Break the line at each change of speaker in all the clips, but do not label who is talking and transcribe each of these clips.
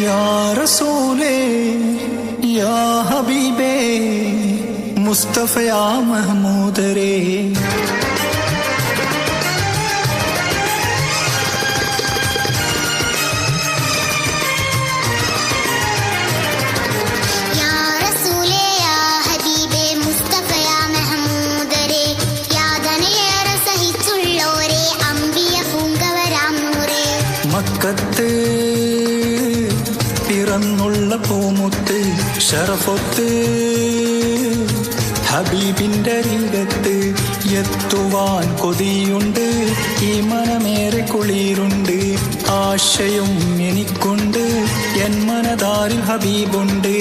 യാ റസൂലേ യാ ഹബീബേ മുസ്തഫ യാ മഹ്മൂദരേ മക്കത്ത് പിറന്നുള്ള പൂമുത്ത് ശറഫൊത്ത് ഹബീബിന്റെ അരികത്ത് എത്തുവാൻ കൊതിയുണ്ട് ഈ മനമേറെ കുളിരുണ്ട് ആശയും എനിക്കുണ്ട് എൻ മനതാരിൽ ഹബീബുണ്ട്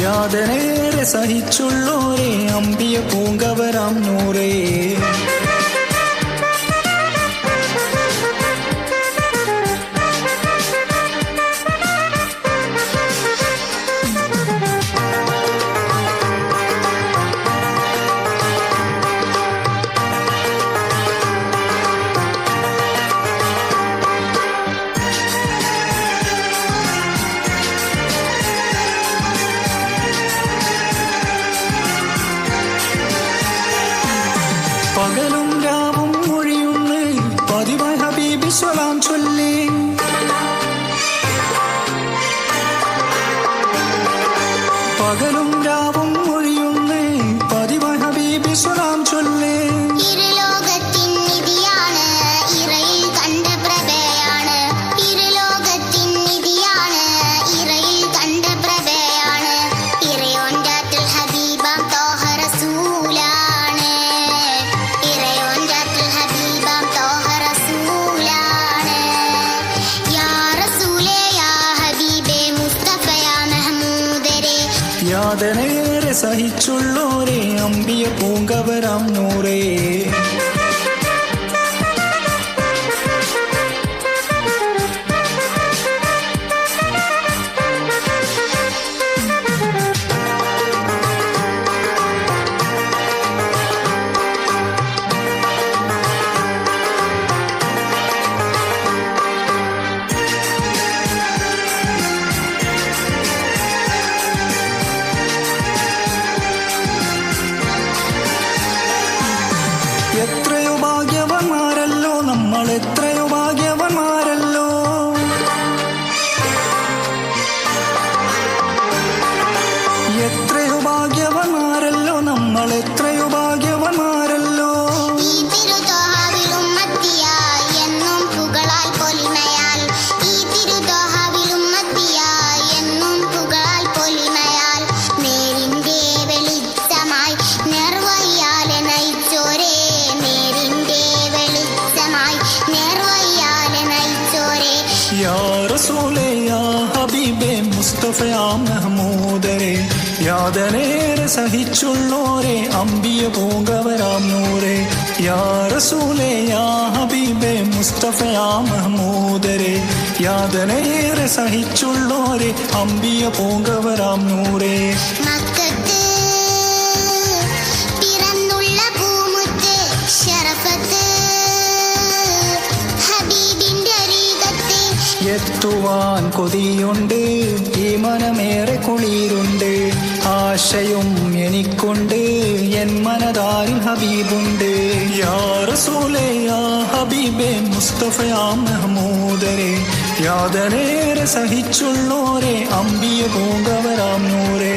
യാതനേറെ സഹിച്ചുള്ളോരേ അമ്പിയ പൂങ്കവരാം നൂറേ പകലും രാവും മൊഴിയുന്ന് പതിവായി ഹബീബി സ്വലാം ചൊല്ലി പകലും രാവും മൊഴിയുന്ന് പതിവായി ഹബീബി സ്വലാം ചൊല്ലി യാതനേറെ സഹിച്ചുള്ളോരേ അമ്പിയ പൂങ്കവരാം നൂറേ എത്രയോ ഭാഗ്യവന്മാരല്ലോ നമ്മൾ എത്രയോ ഭാഗ്യവന്മാരല്ലോ എത്രയോ ഭാഗ്യവന്മാരല്ലോ നമ്മൾ എത്രയോ ഭാഗ്യവന്മാരല്ലോ യാ റസൂലേ യാ ഹബീബേ മുസ്തഫ യാ മഹ്മൂദരേ യാതനേറെ സഹിച്ചുള്ളോരേ അമ്പിയ പൂങ്കവരാം നൂറേ യാ റസൂലേ യാ ഹബീബേ മുസ്തഫ യാ മഹ്മൂദരേ യാതനേറെ സഹിച്ചുള്ളോരേ അമ്പിയ പൂങ്കവരാം നൂറേ എത്തുവാൻ കൊതിയുണ്ട് ഈ മനമേറെ കുളിരുണ്ട് ആശയും എനിക്കുണ്ട് എൻ മനതാരിൽ ഹബീബുണ്ട് യാ റസൂലേ യാ ഹബീബേ മുസ്തഫ യാ മഹ്മൂദരേ യാതനേറെ സഹിച്ചുള്ളോരേ അമ്പിയ പൂങ്കവരാം നൂറേ